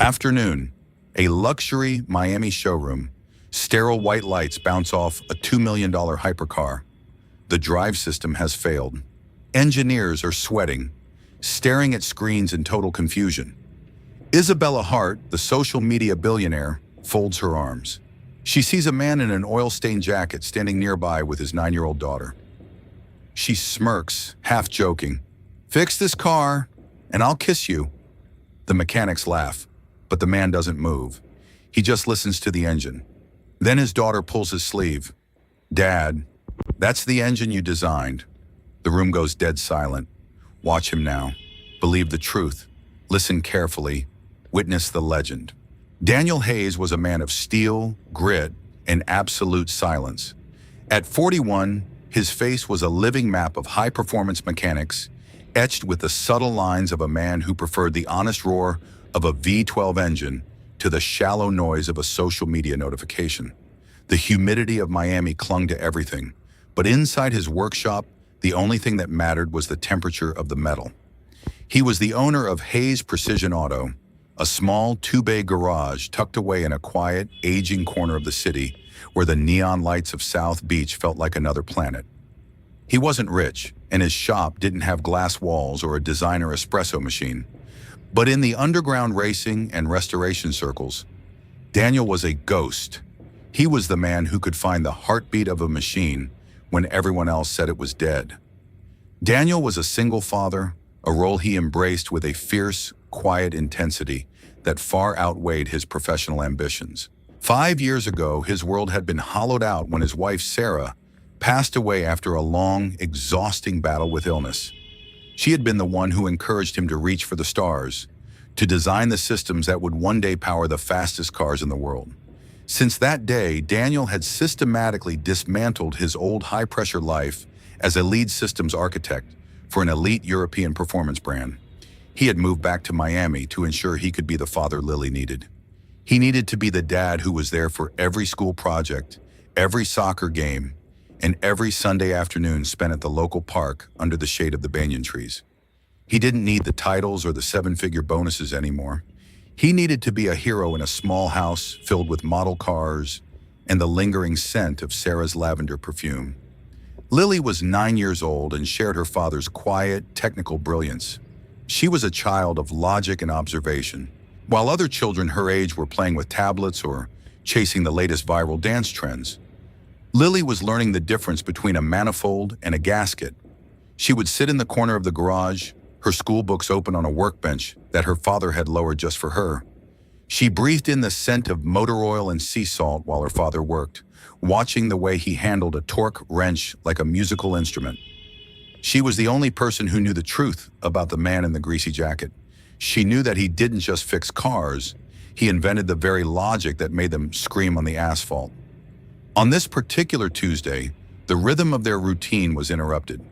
Afternoon. A luxury Miami showroom. Sterile white lights bounce off a $2 million hypercar. The drive system has failed. Engineers are sweating, staring at screens in total confusion. Isabella Hart, the social media billionaire, folds her arms. She sees a man in an oil-stained jacket standing nearby with his 9-year-old daughter. She smirks, half joking. "Fix this car, and I'll kiss you." The mechanics laugh, but the man doesn't move. He just listens to the engine. Then his daughter pulls his sleeve. "Dad, that's the engine you designed." The room goes dead silent. Watch him now. Believe the truth. Listen carefully. Witness the legend. Daniel Hayes was a man of steel, grit, and absolute silence. At 41, his face was a living map of high-performance mechanics, etched with the subtle lines of a man who preferred the honest roar of a V12 engine to the shallow noise of a social media notification. The humidity of Miami clung to everything, but inside his workshop, the only thing that mattered was the temperature of the metal. He was the owner of Hayes Precision Auto, a small two-bay garage tucked away in a quiet, aging corner of the city where the neon lights of South Beach felt like another planet. He wasn't rich, and his shop didn't have glass walls or a designer espresso machine. But in the underground racing and restoration circles, Daniel was a ghost. He was the man who could find the heartbeat of a machine when everyone else said it was dead. Daniel was a single father, a role he embraced with a fierce, quiet intensity that far outweighed his professional ambitions. 5 years ago, his world had been hollowed out when his wife, Sarah, passed away after a long, exhausting battle with illness. She had been the one who encouraged him to reach for the stars, to design the systems that would one day power the fastest cars in the world. Since that day, Daniel had systematically dismantled his old high-pressure life as a lead systems architect for an elite European performance brand. He had moved back to Miami to ensure he could be the father Lily needed. He needed to be the dad who was there for every school project, every soccer game, and every Sunday afternoon spent at the local park under the shade of the banyan trees. He didn't need the titles or the 7-figure bonuses anymore. He needed to be a hero in a small house filled with model cars and the lingering scent of Sarah's lavender perfume. Lily was 9 years old and shared her father's quiet, technical brilliance. She was a child of logic and observation. While other children her age were playing with tablets or chasing the latest viral dance trends, Lily was learning the difference between a manifold and a gasket. She would sit in the corner of the garage, her school books open on a workbench that her father had lowered just for her. She breathed in the scent of motor oil and sea salt while her father worked, watching the way he handled a torque wrench like a musical instrument. She was the only person who knew the truth about the man in the greasy jacket. She knew that he didn't just fix cars, he invented the very logic that made them scream on the asphalt. On this particular Tuesday, the rhythm of their routine was interrupted.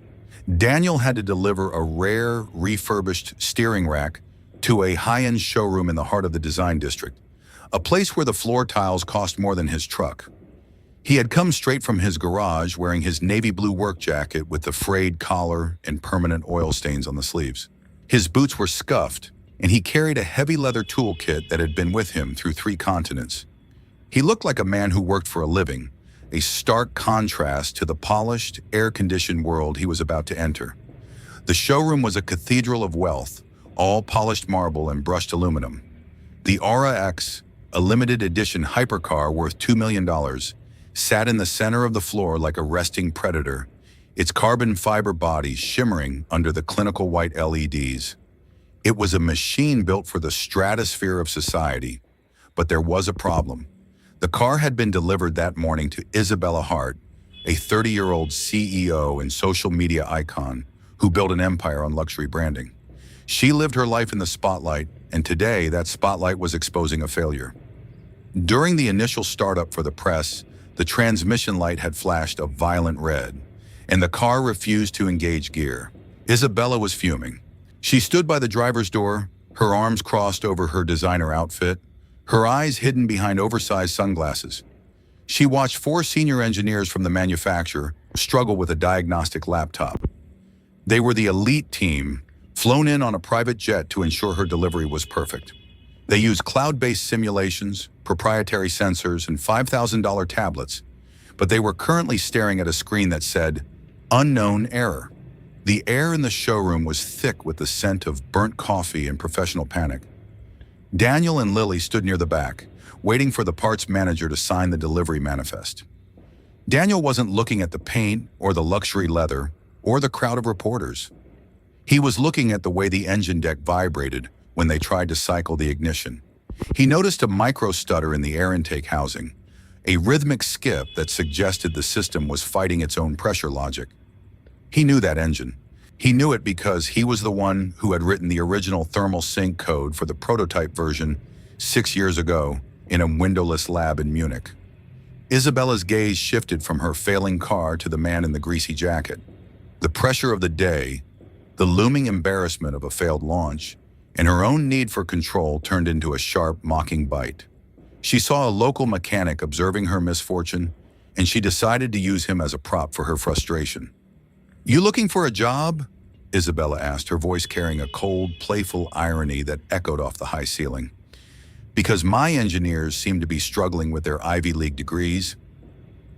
Daniel had to deliver a rare, refurbished steering rack to a high-end showroom in the heart of the design district, a place where the floor tiles cost more than his truck. He had come straight from his garage wearing his navy blue work jacket with the frayed collar and permanent oil stains on the sleeves. His boots were scuffed, and he carried a heavy leather toolkit that had been with him through 3 continents. He looked like a man who worked for a living, a stark contrast to the polished, air-conditioned world he was about to enter. The showroom was a cathedral of wealth, all polished marble and brushed aluminum. The Aura X, a limited edition hypercar worth $2 million, sat in the center of the floor like a resting predator, its carbon fiber body shimmering under the clinical white LEDs. It was a machine built for the stratosphere of society, but there was a problem. The car had been delivered that morning to Isabella Hart, a 30-year-old CEO and social media icon who built an empire on luxury branding. She lived her life in the spotlight, and today that spotlight was exposing a failure. During the initial startup for the press, the transmission light had flashed a violent red, and the car refused to engage gear. Isabella was fuming. She stood by the driver's door, her arms crossed over her designer outfit, her eyes hidden behind oversized sunglasses. She watched 4 senior engineers from the manufacturer struggle with a diagnostic laptop. They were the elite team, flown in on a private jet to ensure her delivery was perfect. They used cloud-based simulations, proprietary sensors, and $5,000 tablets, but they were currently staring at a screen that said, "Unknown error." The air in the showroom was thick with the scent of burnt coffee and professional panic. Daniel and Lily stood near the back, waiting for the parts manager to sign the delivery manifest. Daniel wasn't looking at the paint or the luxury leather or the crowd of reporters. He was looking at the way the engine deck vibrated when they tried to cycle the ignition. He noticed a micro stutter in the air intake housing, a rhythmic skip that suggested the system was fighting its own pressure logic. He knew that engine. He knew it because he was the one who had written the original thermal sync code for the prototype version 6 years ago in a windowless lab in Munich. Isabella's gaze shifted from her failing car to the man in the greasy jacket. The pressure of the day, the looming embarrassment of a failed launch, and her own need for control turned into a sharp, mocking bite. She saw a local mechanic observing her misfortune, and she decided to use him as a prop for her frustration. "You looking for a job?" Isabella asked, her voice carrying a cold, playful irony that echoed off the high ceiling. "Because my engineers seem to be struggling with their Ivy League degrees.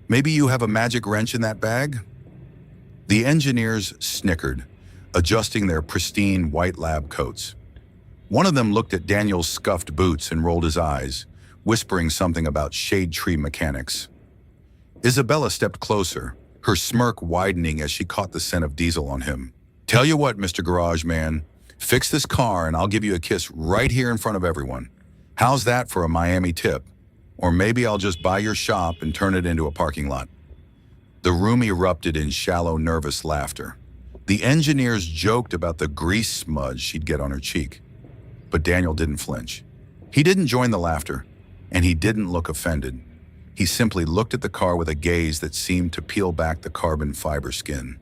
Maybe you have a magic wrench in that bag?" The engineers snickered, adjusting their pristine white lab coats. One of them looked at Daniel's scuffed boots and rolled his eyes, whispering something about shade tree mechanics. Isabella stepped closer, her smirk widening as she caught the scent of diesel on him. "Tell you what, Mr. Garage Man, fix this car and I'll give you a kiss right here in front of everyone. How's that for a Miami tip? Or maybe I'll just buy your shop and turn it into a parking lot." The room erupted in shallow, nervous laughter. The engineers joked about the grease smudge she'd get on her cheek. But Daniel didn't flinch. He didn't join the laughter, and he didn't look offended. He simply looked at the car with a gaze that seemed to peel back the carbon fiber skin.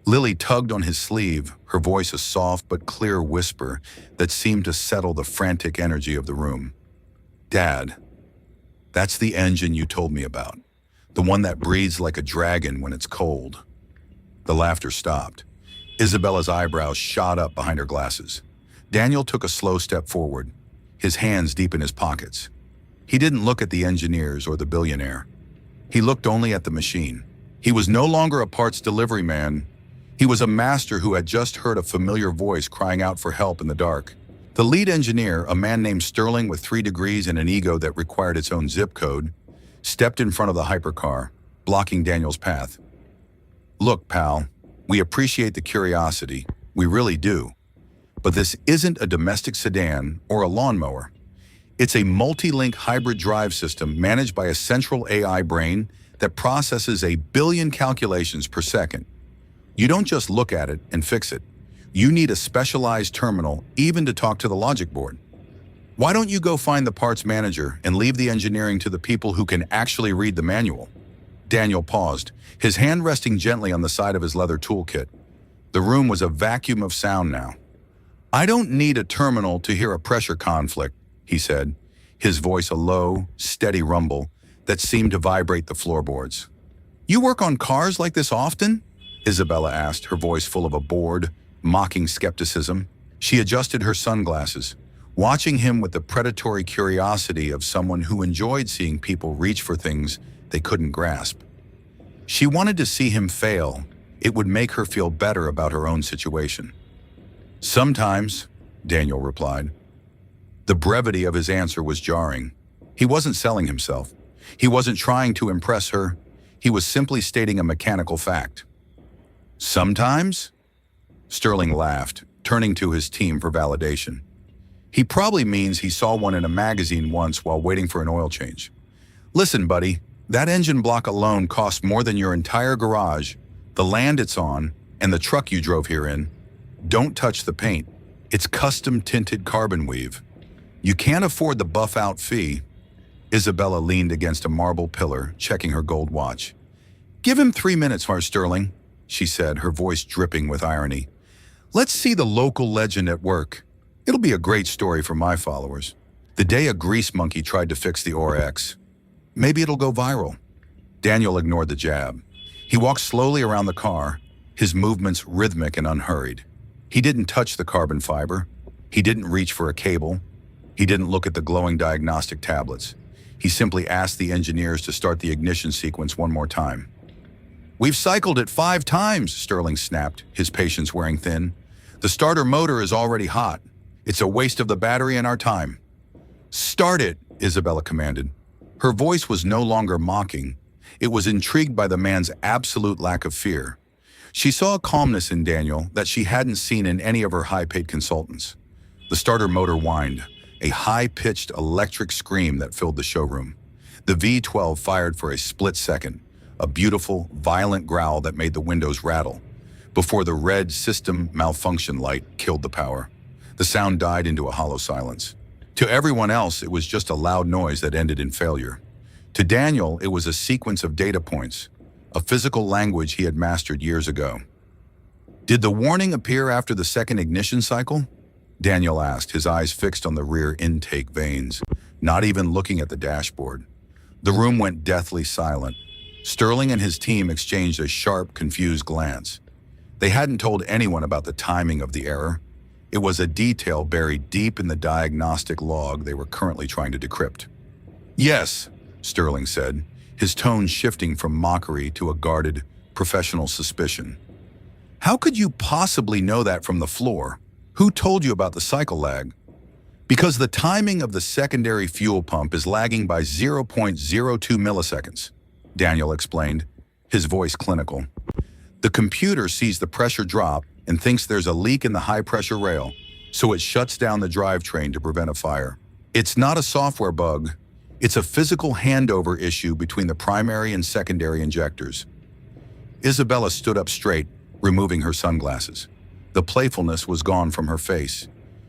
Lily tugged on his sleeve, her voice a soft but clear whisper that seemed to settle the frantic energy of the room. "Dad, that's the engine you told me about. The one that breathes like a dragon when it's cold." The laughter stopped. Isabella's eyebrows shot up behind her glasses. Daniel took a slow step forward, his hands deep in his pockets. He didn't look at the engineers or the billionaire. He looked only at the machine. He was no longer a parts delivery man. He was a master who had just heard a familiar voice crying out for help in the dark. The lead engineer, a man named Sterling with 3 degrees and an ego that required its own zip code, stepped in front of the hypercar, blocking Daniel's path. "Look, pal, we appreciate the curiosity. We really do. But this isn't a domestic sedan or a lawnmower. It's a multi-link hybrid drive system managed by a central AI brain that processes 1 billion calculations per second. You don't just look at it and fix it. You need a specialized terminal even to talk to the logic board. Why don't you go find the parts manager and leave the engineering to the people who can actually read the manual?" Daniel paused, his hand resting gently on the side of his leather toolkit. The room was a vacuum of sound now. "I don't need a terminal to hear a pressure conflict," he said, his voice a low, steady rumble that seemed to vibrate the floorboards. "You work on cars like this often?" Isabella asked, her voice full of a bored, mocking skepticism. She adjusted her sunglasses, watching him with the predatory curiosity of someone who enjoyed seeing people reach for things they couldn't grasp. She wanted to see him fail. It would make her feel better about her own situation. "Sometimes," Daniel replied. The brevity of his answer was jarring. He wasn't selling himself. He wasn't trying to impress her. He was simply stating a mechanical fact. "Sometimes?" Sterling laughed, turning to his team for validation. "He probably means he saw one in a magazine once while waiting for an oil change. Listen, buddy, that engine block alone costs more than your entire garage, the land it's on, and the truck you drove here in. Don't touch the paint. It's custom-tinted carbon weave. You can't afford the buff-out fee." Isabella leaned against a marble pillar, checking her gold watch. "Give him 3 minutes, Sterling," she said, her voice dripping with irony. "Let's see the local legend at work. It'll be a great story for my followers. The day a grease monkey tried to fix the Or-X. Maybe it'll go viral." Daniel ignored the jab. He walked slowly around the car, his movements rhythmic and unhurried. He didn't touch the carbon fiber. He didn't reach for a cable. He didn't look at the glowing diagnostic tablets. He simply asked the engineers to start the ignition sequence one more time. "We've cycled it 5 times, Sterling snapped, his patience wearing thin. "The starter motor is already hot. It's a waste of the battery and our time." "Start it," Isabella commanded. Her voice was no longer mocking. It was intrigued by the man's absolute lack of fear. She saw a calmness in Daniel that she hadn't seen in any of her high-paid consultants. The starter motor whined, a high-pitched electric scream that filled the showroom. The V12 fired for a split second, a beautiful, violent growl that made the windows rattle, before the red system malfunction light killed the power. The sound died into a hollow silence. To everyone else, it was just a loud noise that ended in failure. To Daniel, it was a sequence of data points, a physical language he had mastered years ago. "Did the warning appear after the second ignition cycle?" Daniel asked, his eyes fixed on the rear intake vanes, not even looking at the dashboard. The room went deathly silent. Sterling and his team exchanged a sharp, confused glance. They hadn't told anyone about the timing of the error. It was a detail buried deep in the diagnostic log they were currently trying to decrypt. "Yes," Sterling said, his tone shifting from mockery to a guarded, professional suspicion. "How could you possibly know that from the floor? Who told you about the cycle lag?" "Because the timing of the secondary fuel pump is lagging by 0.02 milliseconds, Daniel explained, his voice clinical. "The computer sees the pressure drop and thinks there's a leak in the high-pressure rail, so it shuts down the drivetrain to prevent a fire. It's not a software bug. It's a physical handover issue between the primary and secondary injectors." Isabella stood up straight, removing her sunglasses. The playfulness was gone from her face.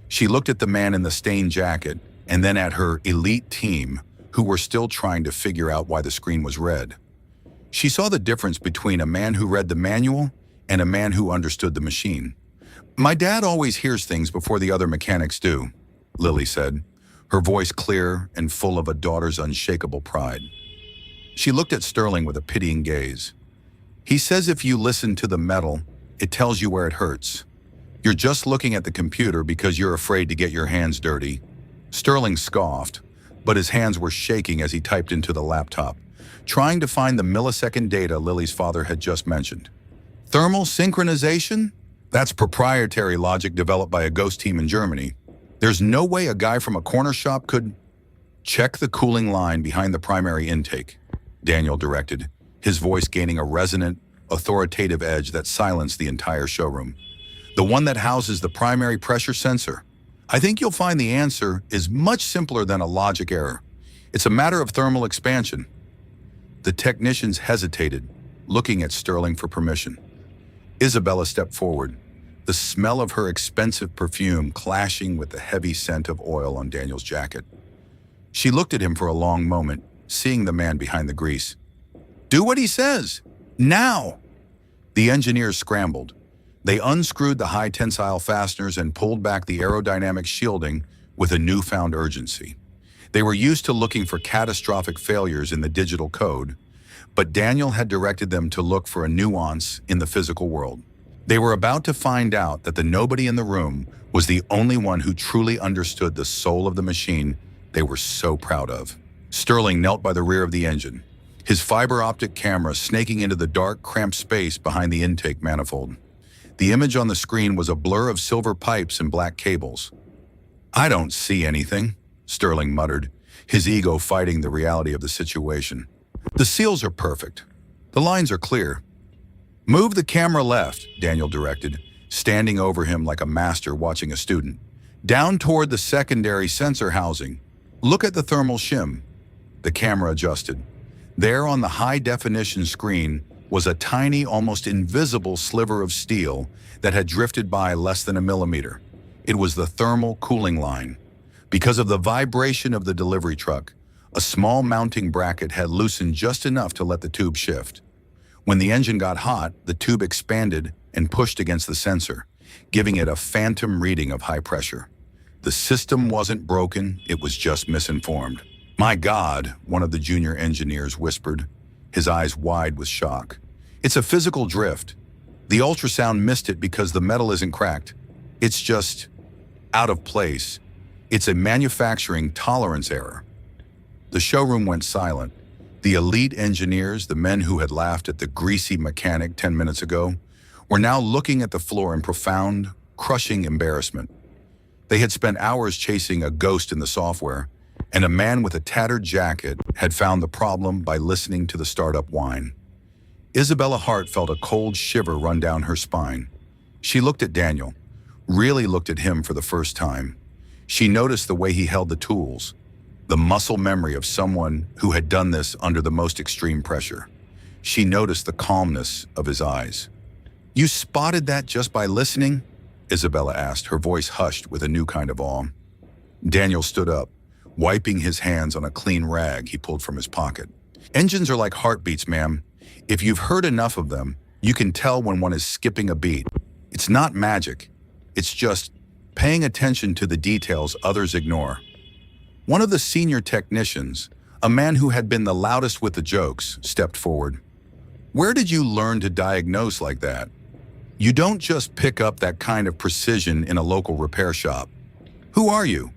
She looked at the man in the stained jacket and then at her elite team, who were still trying to figure out why the screen was red. She saw the difference between a man who read the manual and a man who understood the machine. "My dad always hears things before the other mechanics do," Lily said, her voice clear and full of a daughter's unshakable pride. She looked at Sterling with a pitying gaze. "He says if you listen to the metal, it tells you where it hurts. You're just looking at the computer because you're afraid to get your hands dirty." Sterling scoffed, but his hands were shaking as he typed into the laptop, trying to find the millisecond data Lily's father had just mentioned. "Thermal synchronization? That's proprietary logic developed by a ghost team in Germany. There's no way a guy from a corner shop could—" "Check the cooling line behind the primary intake," Daniel directed, his voice gaining a resonant, authoritative edge that silenced the entire showroom. "The one that houses the primary pressure sensor. I think you'll find the answer is much simpler than a logic error. It's a matter of thermal expansion." The technicians hesitated, looking at Sterling for permission. Isabella stepped forward, the smell of her expensive perfume clashing with the heavy scent of oil on Daniel's jacket. She looked at him for a long moment, seeing the man behind the grease. "Do what he says! Now!" The engineers scrambled. They unscrewed the high-tensile fasteners and pulled back the aerodynamic shielding with a newfound urgency. They were used to looking for catastrophic failures in the digital code, but Daniel had directed them to look for a nuance in the physical world. They were about to find out that the nobody in the room was the only one who truly understood the soul of the machine they were so proud of. Sterling knelt by the rear of the engine, his fiber-optic camera snaking into the dark, cramped space behind the intake manifold. The image on the screen was a blur of silver pipes and black cables. "I don't see anything," Sterling muttered, his ego fighting the reality of the situation. "The seals are perfect. The lines are clear." "Move the camera left," Daniel directed, standing over him like a master watching a student. "Down toward the secondary sensor housing. Look at the thermal shim." The camera adjusted. There on the high-definition screen was a tiny, almost invisible sliver of steel that had drifted by less than a millimeter. It was the thermal cooling line. Because of the vibration of the delivery truck, a small mounting bracket had loosened just enough to let the tube shift. When the engine got hot, the tube expanded and pushed against the sensor, giving it a phantom reading of high pressure. The system wasn't broken, it was just misinformed. "My God," one of the junior engineers whispered, his eyes wide with shock. "It's a physical drift. The ultrasound missed it because the metal isn't cracked. It's just out of place." It's a manufacturing tolerance error. The showroom went silent. The elite engineers, the men who had laughed at the greasy mechanic 10 minutes ago, were now looking at the floor in profound, crushing embarrassment. They had spent hours chasing a ghost in the software, and a man with a tattered jacket had found the problem by listening to the startup whine. Isabella Hart felt a cold shiver run down her spine. She looked at Daniel, really looked at him for the first time. She noticed the way he held the tools, the muscle memory of someone who had done this under the most extreme pressure. She noticed the calmness of his eyes. "You spotted that just by listening?" Isabella asked, her voice hushed with a new kind of awe. Daniel stood up, wiping his hands on a clean rag he pulled from his pocket. "Engines are like heartbeats, ma'am. If you've heard enough of them, you can tell when one is skipping a beat. It's not magic. It's just paying attention to the details others ignore." One of the senior technicians, a man who had been the loudest with the jokes, stepped forward. "Where did you learn to diagnose like that? You don't just pick up that kind of precision in a local repair shop. Who are you?"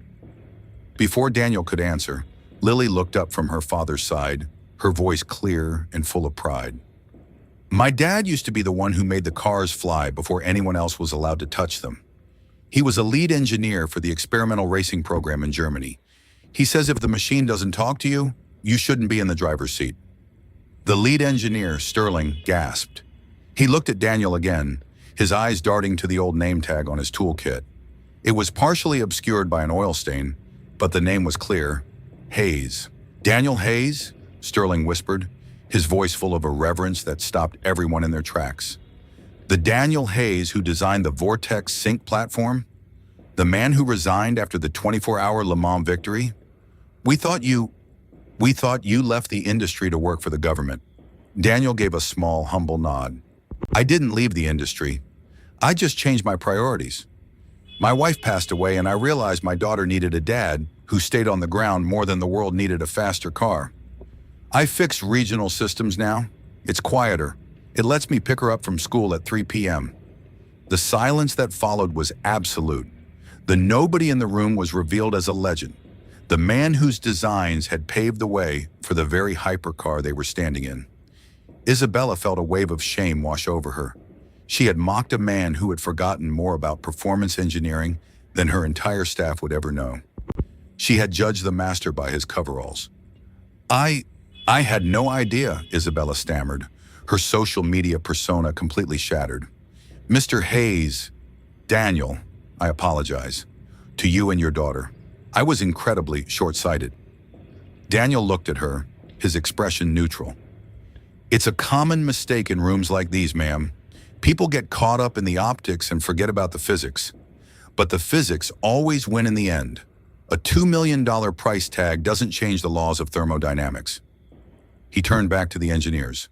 Before Daniel could answer, Lily looked up from her father's side, her voice clear and full of pride. "My dad used to be the one who made the cars fly before anyone else was allowed to touch them. He was a lead engineer for the experimental racing program in Germany. He says if the machine doesn't talk to you, you shouldn't be in the driver's seat." The lead engineer, Sterling, gasped. He looked at Daniel again, his eyes darting to the old name tag on his toolkit. It was partially obscured by an oil stain, but the name was clear: Hayes. "Daniel Hayes?" Sterling whispered, his voice full of a reverence that stopped everyone in their tracks. "The Daniel Hayes who designed the Vortex Sync platform? The man who resigned after the 24-hour Le Mans victory? We thought you left the industry to work for the government." Daniel gave a small, humble nod. "I didn't leave the industry. I just changed my priorities. My wife passed away and I realized my daughter needed a dad who stayed on the ground more than the world needed a faster car. I fix regional systems now. It's quieter. It lets me pick her up from school at 3 p.m. The silence that followed was absolute. The nobody in the room was revealed as a legend, the man whose designs had paved the way for the very hypercar they were standing in. Isabella felt a wave of shame wash over her. She had mocked a man who had forgotten more about performance engineering than her entire staff would ever know. She had judged the master by his coveralls. I had no idea," Isabella stammered, her social media persona completely shattered. "Mr. Hayes, Daniel, I apologize. To you and your daughter. I was incredibly short-sighted." Daniel looked at her, his expression neutral. "It's a common mistake in rooms like these, ma'am. People get caught up in the optics and forget about the physics. But the physics always win in the end. A $2 million price tag doesn't change the laws of thermodynamics." He turned back to the engineers.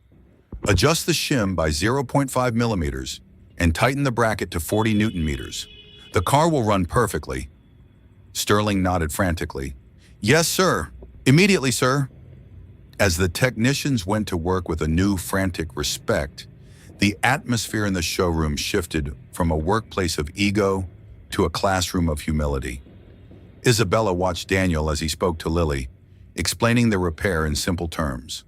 "Adjust the shim by 0.5 millimeters and tighten the bracket to 40 Newton meters. The car will run perfectly." Sterling nodded frantically. "Yes, sir. Immediately, sir." As the technicians went to work with a new frantic respect, the atmosphere in the showroom shifted from a workplace of ego to a classroom of humility. Isabella watched Daniel as he spoke to Lily, explaining the repair in simple terms.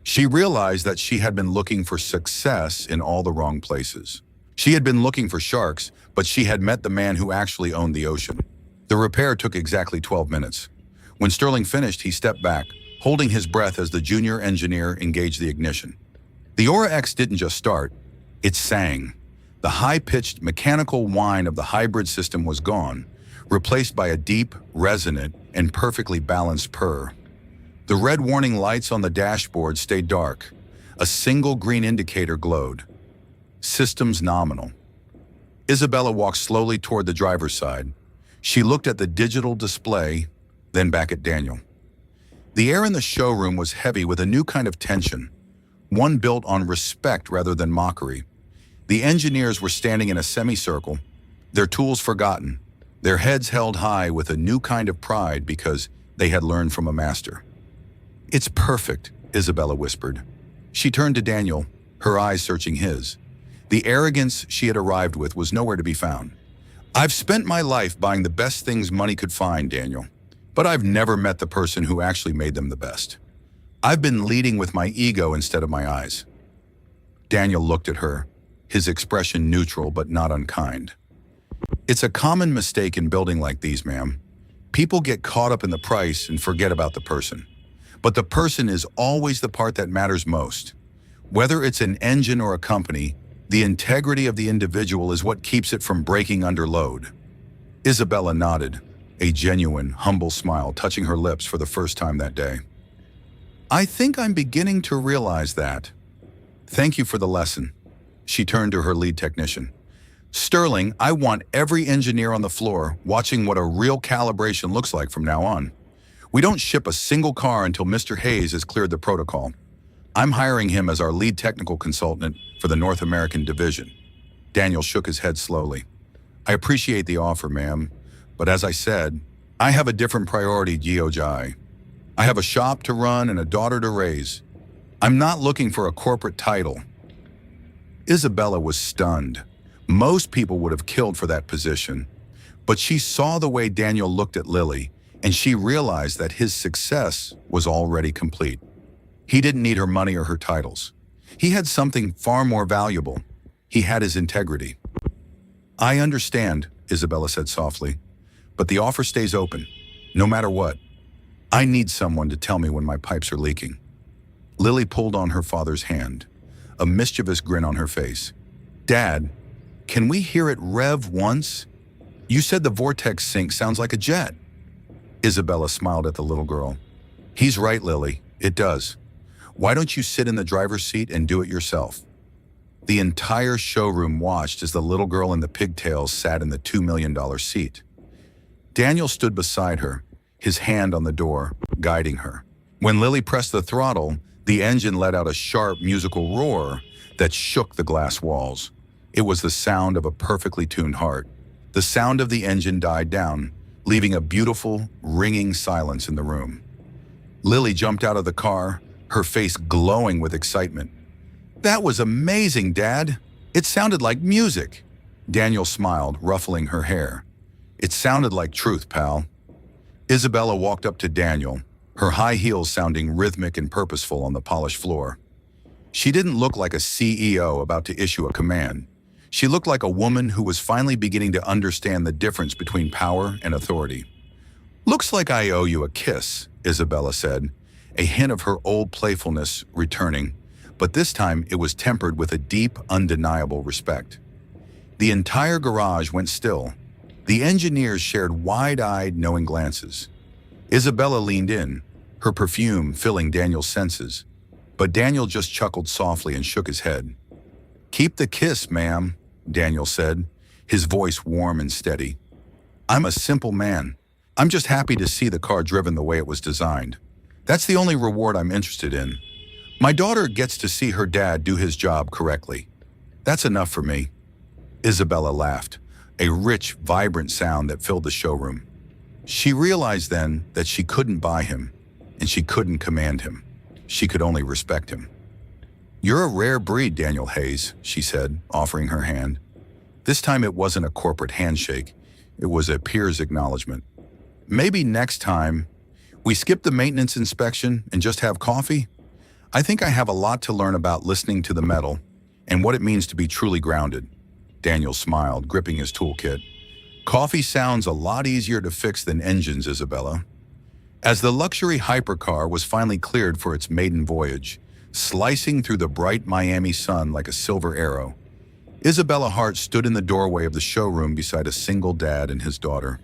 She realized that she had been looking for success in all the wrong places. She had been looking for sharks, but she had met the man who actually owned the ocean. The repair took exactly 12 minutes. When Sterling finished, he stepped back, holding his breath as the junior engineer engaged the ignition. The Aura X didn't just start, it sang. The high-pitched mechanical whine of the hybrid system was gone, replaced by a deep, resonant, and perfectly balanced purr. The red warning lights on the dashboard stayed dark. A single green indicator glowed. Systems nominal. Isabella walked slowly toward the driver's side. She looked at the digital display, then back at Daniel. The air in the showroom was heavy with a new kind of tension, one built on respect rather than mockery. The engineers were standing in a semicircle, their tools forgotten, their heads held high with a new kind of pride because they had learned from a master. "It's perfect," Isabella whispered. She turned to Daniel, her eyes searching his. The arrogance she had arrived with was nowhere to be found. I've spent my life buying the best things money could find, Daniel, but I've never met the person who actually made them the best. I've been leading with my ego instead of my eyes. Daniel looked at her, his expression neutral but not unkind. It's a common mistake in building like these, ma'am. People get caught up in the price and forget about the person. But the person is always the part that matters most. Whether it's an engine or a company, the integrity of the individual is what keeps it from breaking under load. Isabella nodded, a genuine, humble smile touching her lips for the first time that day. I think I'm beginning to realize that. Thank you for the lesson. She turned to her lead technician. Sterling, I want every engineer on the floor watching what a real calibration looks like from now on. We don't ship a single car until Mr. Hayes has cleared the protocol. I'm hiring him as our lead technical consultant for the North American division. Daniel shook his head slowly. I appreciate the offer, ma'am, but as I said, I have a different priority, Geojai. I have a shop to run and a daughter to raise. I'm not looking for a corporate title. Isabella was stunned. Most people would have killed for that position, but she saw the way Daniel looked at Lily, and she realized that his success was already complete. He didn't need her money or her titles. He had something far more valuable. He had his integrity. I understand, Isabella said softly, but the offer stays open, no matter what. I need someone to tell me when my pipes are leaking. Lily pulled on her father's hand, a mischievous grin on her face. Dad, can we hear it rev once? You said the vortex sink sounds like a jet. Isabella smiled at the little girl. He's right, Lily, it does. Why don't you sit in the driver's seat and do it yourself? The entire showroom watched as the little girl in the pigtails sat in the $2 million seat. Daniel stood beside her, his hand on the door, guiding her. When Lily pressed the throttle, the engine let out a sharp musical roar that shook the glass walls. It was the sound of a perfectly tuned heart. The sound of the engine died down, leaving a beautiful, ringing silence in the room. Lily jumped out of the car, her face glowing with excitement. That was amazing, Dad. It sounded like music. Daniel smiled, ruffling her hair. It sounded like truth, pal. Isabella walked up to Daniel, her high heels sounding rhythmic and purposeful on the polished floor. She didn't look like a CEO about to issue a command. She looked like a woman who was finally beginning to understand the difference between power and authority. Looks like I owe you a kiss, Isabella said, a hint of her old playfulness returning, but this time it was tempered with a deep, undeniable respect. The entire garage went still. The engineers shared wide-eyed, knowing glances. Isabella leaned in, her perfume filling Daniel's senses, but Daniel just chuckled softly and shook his head. Keep the kiss, ma'am, Daniel said, his voice warm and steady. I'm a simple man. I'm just happy to see the car driven the way it was designed. That's the only reward I'm interested in. My daughter gets to see her dad do his job correctly. That's enough for me. Isabella laughed, a rich, vibrant sound that filled the showroom. She realized then that she couldn't buy him, and she couldn't command him. She could only respect him. You're a rare breed, Daniel Hayes, she said, offering her hand. This time it wasn't a corporate handshake. It was a peer's acknowledgement. Maybe next time, we skip the maintenance inspection and just have coffee? I think I have a lot to learn about listening to the metal and what it means to be truly grounded. Daniel smiled, gripping his toolkit. Coffee sounds a lot easier to fix than engines, Isabella. As the luxury hypercar was finally cleared for its maiden voyage, slicing through the bright Miami sun like a silver arrow, Isabella Hart stood in the doorway of the showroom beside a single dad and his daughter.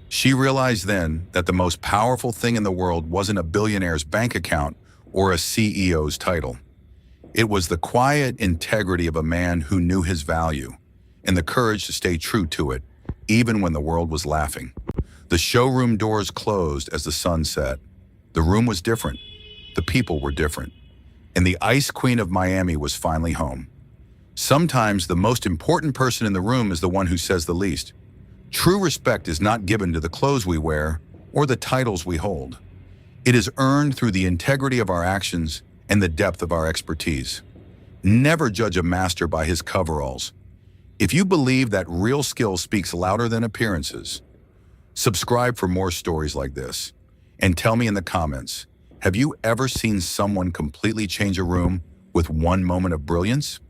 She realized then that the most powerful thing in the world wasn't a billionaire's bank account or a CEO's title. It was the quiet integrity of a man who knew his value and the courage to stay true to it, even when the world was laughing. The showroom doors closed as the sun set. The room was different. The people were different. And the Ice Queen of Miami was finally home. Sometimes the most important person in the room is the one who says the least. True respect is not given to the clothes we wear or the titles we hold. It is earned through the integrity of our actions and the depth of our expertise. Never judge a master by his coveralls. If you believe that real skill speaks louder than appearances, subscribe for more stories like this. And tell me in the comments, have you ever seen someone completely change a room with one moment of brilliance?